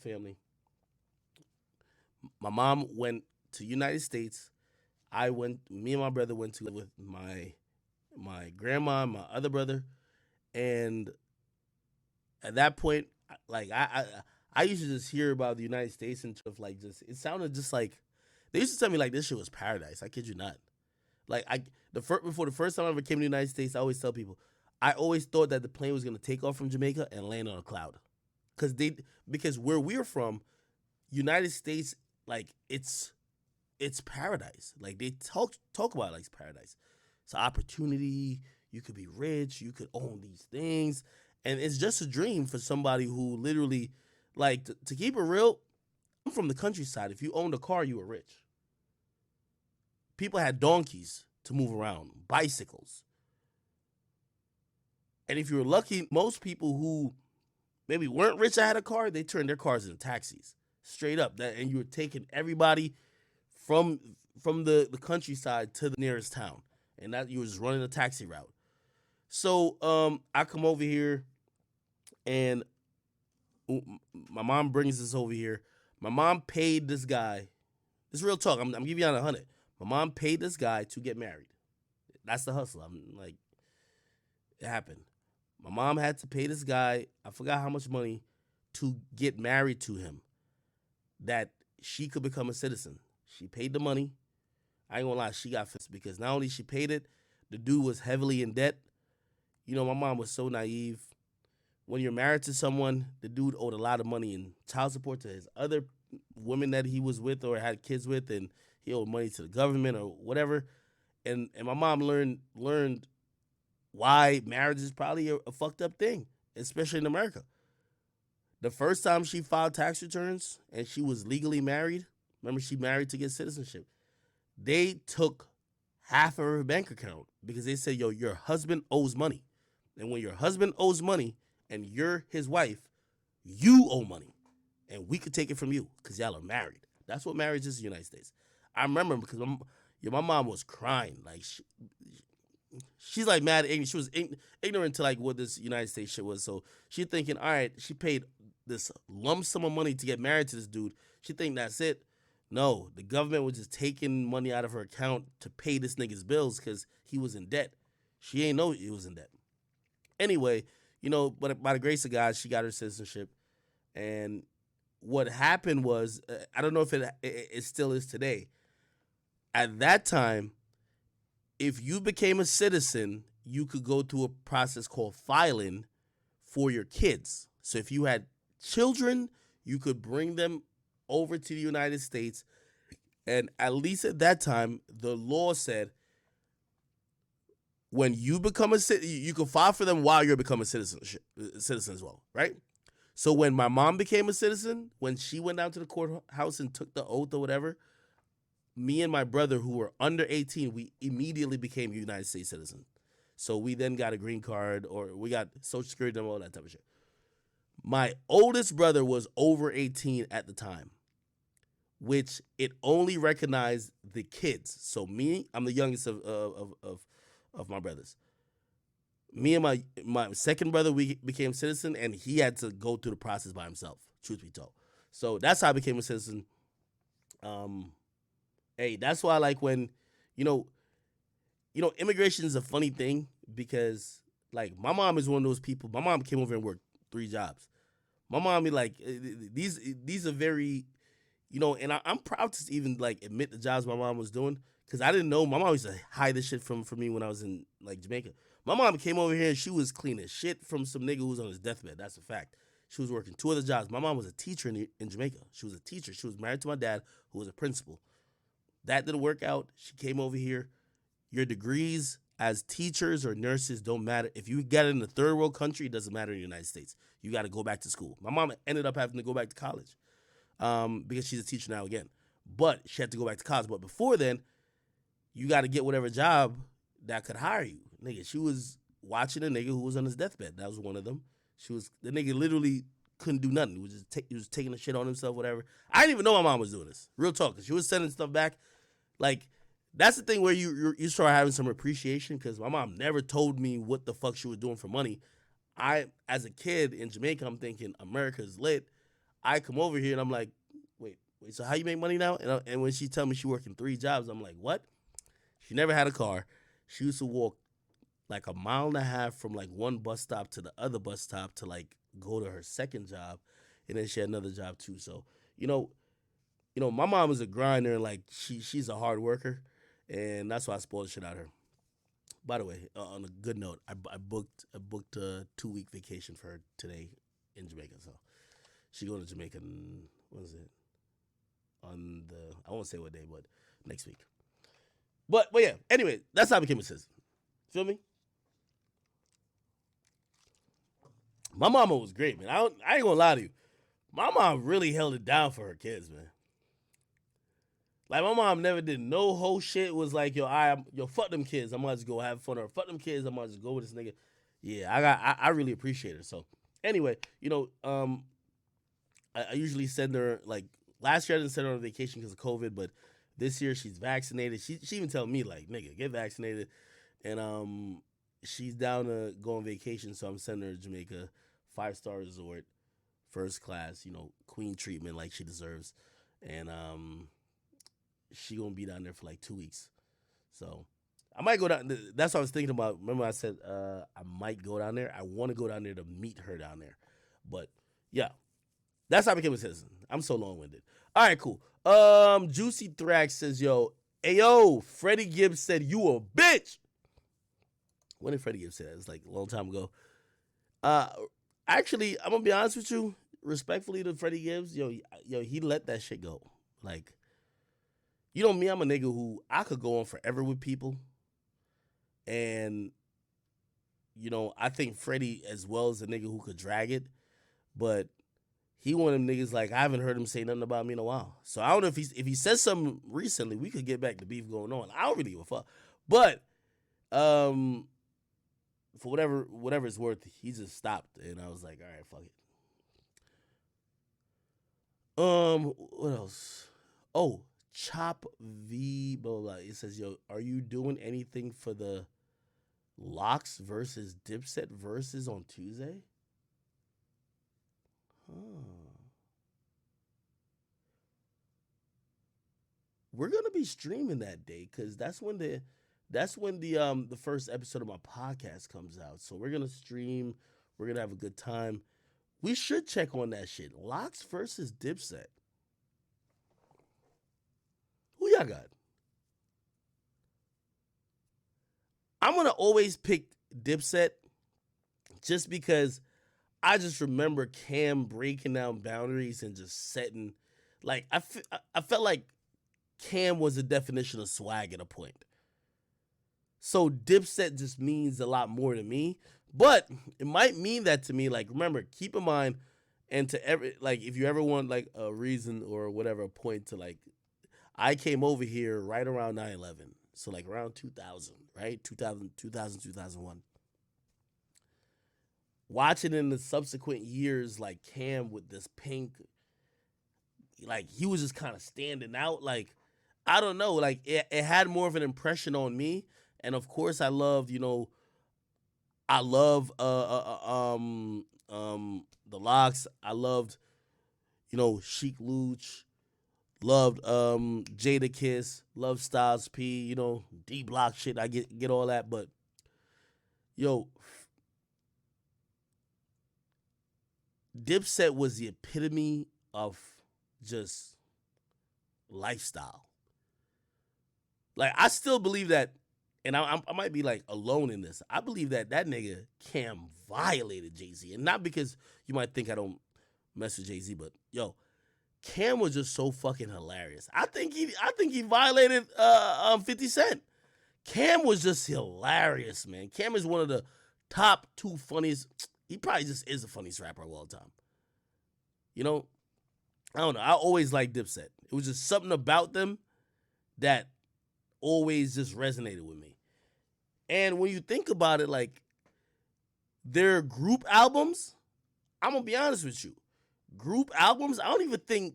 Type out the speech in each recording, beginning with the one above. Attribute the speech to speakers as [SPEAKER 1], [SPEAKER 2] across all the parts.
[SPEAKER 1] family. My mom went to United States. Me and my brother went to live with my grandma, and my other brother, and at that point, like I used to just hear about the United States and stuff like just it sounded just like they used to tell me like this shit was paradise. I kid you not. Like before the first time I ever came to the United States, I always tell people I always thought that the plane was gonna take off from Jamaica and land on a cloud, because where we're from, United States, like it's paradise. Like they talk about it like it's paradise. It's an opportunity. You could be rich. You could own these things, and it's just a dream for somebody who literally, like, to keep it real. I'm from the countryside. If you owned a car, you were rich. People had donkeys to move around, bicycles, and if you were lucky, most people who maybe weren't rich that had a car, they turned their cars into taxis, straight up. And you were taking everybody from the countryside to the nearest town, and that you was just running a taxi route. So I come over here, and my mom brings us over here. My mom paid this guy. This is real talk. I'm giving you on 100. My mom paid this guy to get married. That's the hustle. I'm like, it happened. My mom had to pay this guy, I forgot how much money, to get married to him, that she could become a citizen. She paid the money. I ain't gonna lie, she got fixed because not only she paid it, the dude was heavily in debt. You know, my mom was so naive. When you're married to someone, the dude owed a lot of money in child support to his other women that he was with or had kids with, and he owed money to the government or whatever. And my mom learned why marriage is probably a fucked up thing, especially in America. The first time she filed tax returns and she was legally married, remember she married to get citizenship, they took half of her bank account because they said, yo, your husband owes money. And when your husband owes money and you're his wife, you owe money. And we could take it from you because y'all are married. That's what marriage is in the United States. I remember because my mom was crying. Like, she's like mad ignorant. She was ignorant to like what this United States shit was. So she thinking, all right, she paid this lump sum of money to get married to this dude. She think that's it. No, the government was just taking money out of her account to pay this nigga's bills because he was in debt. She ain't know he was in debt. Anyway, you know, but by the grace of God, she got her citizenship. And what happened was, I don't know if it still is today. At that time, if you became a citizen, you could go through a process called filing for your kids. So if you had children, you could bring them over to the United States. And at least at that time, the law said when you become a citizen, you can file for them while you're becoming a citizen as well, right? So when my mom became a citizen, when she went down to the courthouse and took the oath or whatever, me and my brother, who were under 18, we immediately became United States citizens. So we then got a green card, or we got Social Security number, all that type of shit. My oldest brother was over 18 at the time, which it only recognized the kids. So me, I'm the youngest of my brothers. Me and my second brother, we became citizen, and he had to go through the process by himself, truth be told. So that's how I became a citizen. Hey, that's why, like, when, you know, immigration is a funny thing because, like, my mom is one of those people. My mom came over and worked 3 jobs. My mom be like, these are very, and I'm proud to even, like, admit the jobs my mom was doing because I didn't know. My mom used to hide this shit from me when I was in, like, Jamaica. My mom came over here and she was cleaning shit from some nigga who was on his deathbed. That's a fact. She was working 2 other jobs. My mom was a teacher in Jamaica. She was a teacher. She was married to my dad, who was a principal. That didn't work out. She came over here. Your degrees as teachers or nurses don't matter. If you get in a third world country, it doesn't matter in the United States. You got to go back to school. My mom ended up having to go back to college because she's a teacher now again. But she had to go back to college. But before then, you got to get whatever job that could hire you. Nigga, she was watching a nigga who was on his deathbed. That was one of them. The nigga literally couldn't do nothing. He was taking the shit on himself, whatever. I didn't even know my mom was doing this. Real talk. 'Cause she was sending stuff back. Like, that's the thing where you start having some appreciation because my mom never told me what the fuck she was doing for money. As a kid in Jamaica, I'm thinking America's lit. I come over here and I'm like, wait, so how you make money now? And when she tell me she working 3 jobs, I'm like, what? She never had a car. She used to walk like a mile and a half from like one bus stop to the other bus stop to like go to her second job, and then she had another job too. So you know, my mom is a grinder, and like she's a hard worker, and that's why I spoiled the shit out of her. By the way, on a good note, I booked a 2-week vacation for her today in Jamaica. So she going to Jamaica. What is it? On the I won't say what day, but next week. But yeah. Anyway, that's how I became a citizen. Feel me? My mama was great, man. I ain't gonna lie to you. My mom really held it down for her kids, man. Like my mom never did no whole shit. Was like, yo, fuck them kids. I'm gonna just go have fun. Or fuck them kids. I'm gonna just go with this nigga. Yeah, I really appreciate her. So anyway, I usually send her like last year I didn't send her on vacation because of COVID, but this year she's vaccinated. She even tell me like, nigga, get vaccinated, and she's down to go on vacation. So I'm sending her to Jamaica, 5-star resort, first class, queen treatment like she deserves, and she gonna be down there for like 2 weeks. So I might go down. That's what I was thinking about. Remember I said I might go down there. I want to go down there to meet her down there, but yeah. That's how I became a citizen. I'm so long-winded. All right, cool. Juicy Thrax says, ayo, Freddie Gibbs said you a bitch. When did Freddie Gibbs say that? It's like a long time ago. Actually, I'm gonna be honest with you, respectfully to Freddie Gibbs, he let that shit go. Like, me, I'm a nigga who I could go on forever with people, and I think Freddie as well is a nigga who could drag it, but he one of them niggas like I haven't heard him say nothing about me in a while. So I don't know if he says something recently, we could get back to beef going on. I don't really give a fuck. But for whatever it's worth, he just stopped, and I was like, all right, fuck it. What else? Oh, Chop V blah, blah, blah. It says, are you doing anything for the Lox versus Dipset Verzus on Tuesday? We're gonna be streaming that day because that's when the first episode of my podcast comes out. So we're gonna stream. We're gonna have a good time. We should check on that shit. Lox versus Dipset. Who y'all got? I'm gonna always pick Dipset just because I just remember Cam breaking down boundaries and just setting, like, I felt like Cam was the definition of swag at a point. So Dipset just means a lot more to me, but it might mean that to me. Like, remember, keep in mind, and to if you ever want like a reason or whatever, a point to like, I came over here right around 9/11, so like around 2000, right? 2001. Watching in the subsequent years, like Cam with this pink, like he was just kind of standing out. Like, I don't know, like it had more of an impression on me. And of course, I loved, I love the Lox. I loved, Chic Luch. Loved Jada Kiss. Loved Styles P. D Block shit. I get all that, but Dipset was the epitome of just lifestyle. Like, I still believe that, and I might be like alone in this. I believe that nigga Cam violated Jay-Z, and not because you might think I don't mess with Jay-Z, but Cam was just so fucking hilarious. I think he violated 50 Cent. Cam was just hilarious, man. Cam is one of the top 2 funniest. He probably just is the funniest rapper of all time. I don't know. I always liked Dipset. It was just something about them that always just resonated with me. And when you think about it, like, their group albums, I'm going to be honest with you. Group albums, I don't even think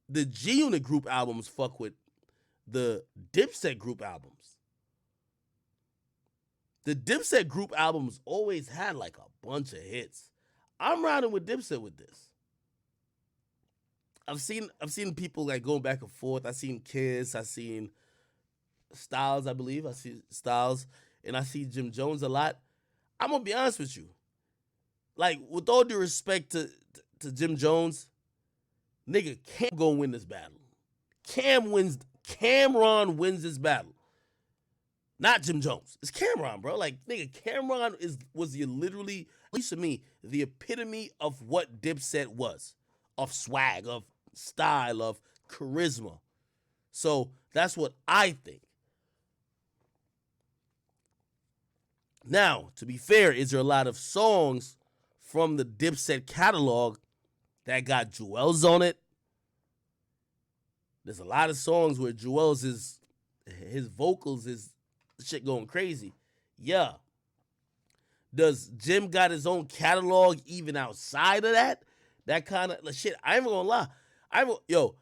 [SPEAKER 1] the G-Unit group albums fuck with the Dipset group albums. The Dipset group albums always had like a bunch of hits. I'm riding with Dipset with this. I've seen people like going back and forth. I seen Kiss, I seen Styles, I believe. I see Styles, and I see Jim Jones a lot. I'm gonna be honest with you. Like, with all due respect to Jim Jones, nigga, Cam gonna win this battle. Cameron wins this battle. Not Jim Jones. It's Cameron, bro. Like, nigga, Cameron was literally, at least to me, the epitome of what Dipset was. Of swag, of style, of charisma. So that's what I think. Now, to be fair, is there a lot of songs from the Dipset catalog that got Joel's on it? There's a lot of songs where Joel's his vocals is shit going crazy. Yeah. Does Jim got his own catalog even outside of that? That kind of shit. I ain't gonna lie. Yo,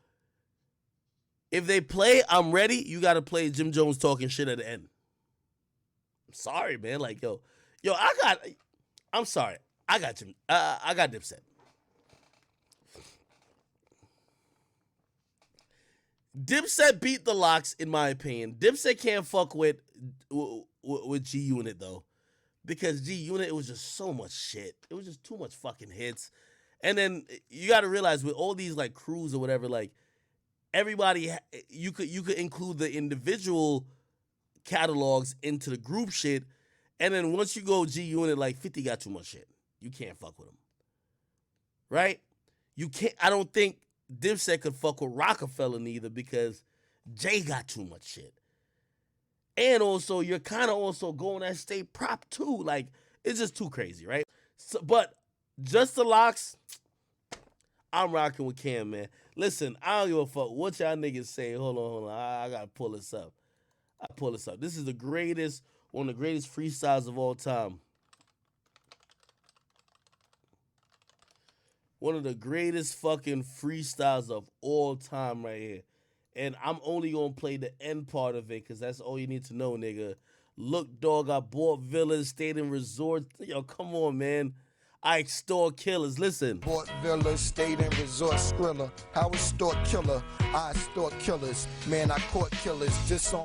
[SPEAKER 1] if they play I'm Ready, you gotta play Jim Jones talking shit at the end. I'm sorry, man. Like, yo, I'm sorry. I got Jim. I got Dipset. Dipset beat the Lox, in my opinion. Dipset can't fuck with G Unit though, because G Unit, it was just so much shit. It was just too much fucking hits. And then you got to realize with all these like crews or whatever, like everybody, you could include the individual catalogs into the group shit. And then once you go G Unit, like 50 got too much shit. You can't fuck with them. Right? You can't. I don't think Dipset could fuck with Rockefeller neither, because Jay got too much shit. And also, you're kind of also going at state prop too. Like, it's just too crazy, right? So, but just the Lox, I'm rocking with Cam, man. Listen, I don't give a fuck what y'all niggas say. Hold on. I gotta pull this up. This is one of the greatest freestyles of all time. One of the greatest fucking freestyles of all time right here. And I'm only gonna play the end part of it, because that's all you need to know, nigga. Look, dog, I bought villas, stayed in resorts. Yo, come on, man. I extort killers. Listen.
[SPEAKER 2] Bought villas, stayed in resort, Skrilla. How extort killer? I extort killers. Man, I caught killers just on.